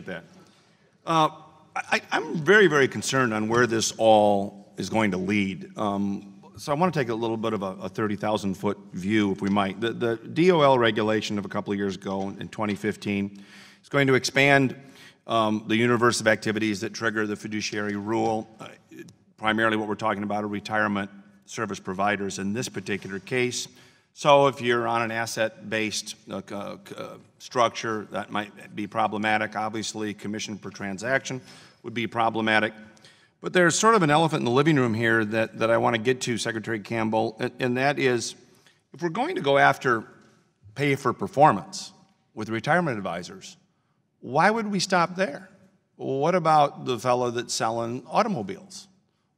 That. I'm very, very concerned on where this all is going to lead. So I want to take a little bit of a 30,000-foot view, if we might. The DOL regulation of a couple of years ago in 2015 is going to expand the universe of activities that trigger the fiduciary rule. Primarily what we're talking about are retirement service providers in this particular case. So if you're on an asset-based structure, that might be problematic. Obviously, commission per transaction would be problematic. But there's sort of an elephant in the living room here that I want to get to, Secretary Campbell, and that is, if we're going to go after pay for performance with retirement advisors, why would we stop there? What about the fellow that's selling automobiles?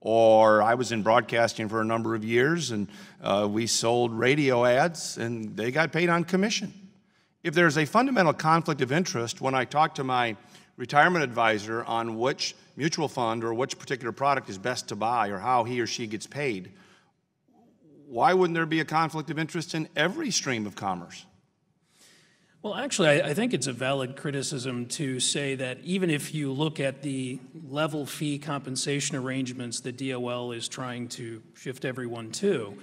Or I was in broadcasting for a number of years, and we sold radio ads, and they got paid on commission. If there's a fundamental conflict of interest when I talk to my retirement advisor on which mutual fund or which particular product is best to buy or how he or she gets paid, why wouldn't there be a conflict of interest in every stream of commerce? Well, actually, I think it's a valid criticism to say that even if you look at the level fee compensation arrangements that DOL is trying to shift everyone to,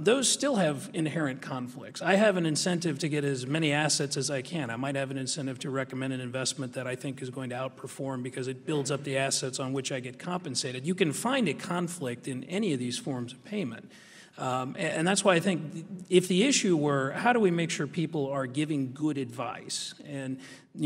those still have inherent conflicts. I have an incentive to get as many assets as I can. I might have an incentive to recommend an investment that I think is going to outperform because it builds up the assets on which I get compensated. You can find a conflict in any of these forms of payment. And that's why I think if the issue were how do we make sure people are giving good advice and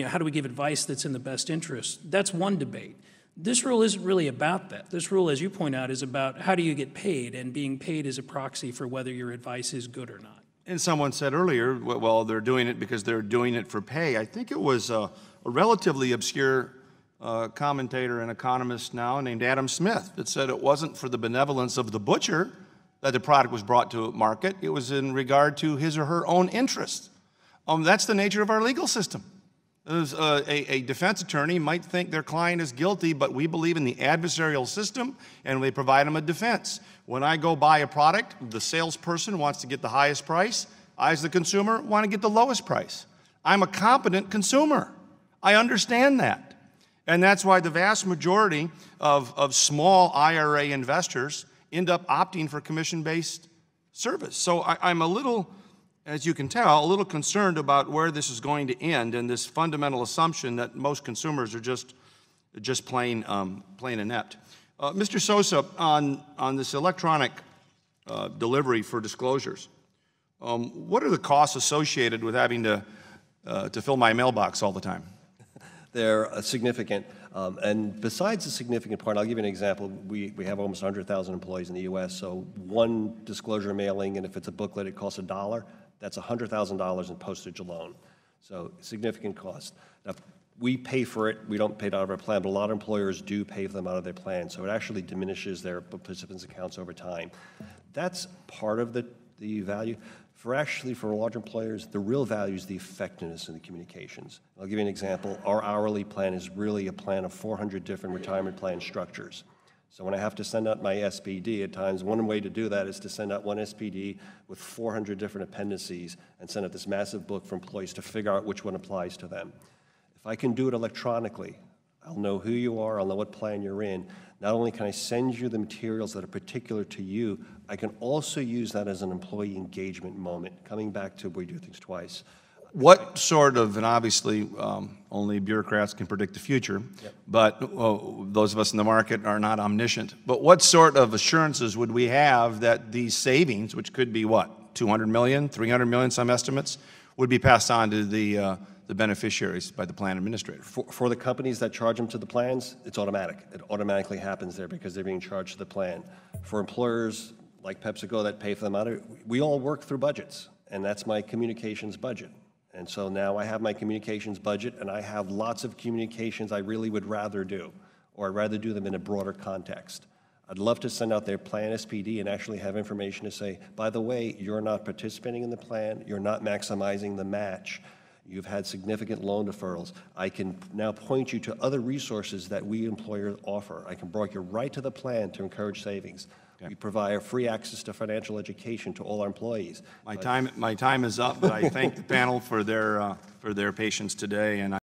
how do we give advice that's in the best interest, that's one debate. This rule isn't really about that. This rule, as you point out, is about how do you get paid, and being paid is a proxy for whether your advice is good or not. And someone said earlier, well, they're doing it because they're doing it for pay. I think it was a relatively obscure commentator and economist now named Adam Smith that said it wasn't for the benevolence of the butcher that the product was brought to market. It was in regard to his or her own interest. That's the nature of our legal system. A defense attorney might think their client is guilty, but we believe in the adversarial system, and we provide them a defense. When I go buy a product, the salesperson wants to get the highest price. I, as the consumer, want to get the lowest price. I'm a competent consumer. I understand that. And that's why the vast majority of small IRA investors end up opting for commission-based service. So I'm a little, as you can tell, a little concerned about where this is going to end and this fundamental assumption that most consumers are just plain inept. Mr. Sosa, on this electronic delivery for disclosures, what are the costs associated with having to fill my mailbox all the time? They're significant. And besides the significant part, I'll give you an example. We have almost 100,000 employees in the U.S., so one disclosure mailing, and if it's a booklet, it costs $1. That's $100,000 in postage alone. So significant cost. Now, we pay for it. We don't pay it out of our plan, but a lot of employers do pay for them out of their plan, so it actually diminishes their participants' accounts over time. That's part of the value. For large employers, the real value is the effectiveness of the communications. I'll give you an example. Our hourly plan is really a plan of 400 different retirement plan structures. So when I have to send out my SPD, at times one way to do that is to send out one SPD with 400 different appendices and send out this massive book for employees to figure out which one applies to them. If I can do it electronically, I'll know who you are, I'll know what plan you're in. Not only can I send you the materials that are particular to you, I can also use that as an employee engagement moment, coming back to we do things twice. What sort of, and obviously only bureaucrats can predict the future, yep, but those of us in the market are not omniscient, but what sort of assurances would we have that these savings, which could be what, 200 million, 300 million, some estimates, would be passed on to the beneficiaries by the plan administrator? For the companies that charge them to the plans, it's automatic. It automatically happens there because they're being charged to the plan. For employers like PepsiCo that pay for them out, we all work through budgets, and that's my communications budget. And so now I have my communications budget, and I have lots of communications I really would rather do, or I'd rather do them in a broader context. I'd love to send out their plan SPD and actually have information to say, by the way, you're not participating in the plan, you're not maximizing the match, you've had significant loan deferrals. I can now point you to other resources that we employers offer. I can bring you right to the plan to encourage savings. Okay. We provide free access to financial education to all our employees. My time is up, but I thank the panel for their patience today, and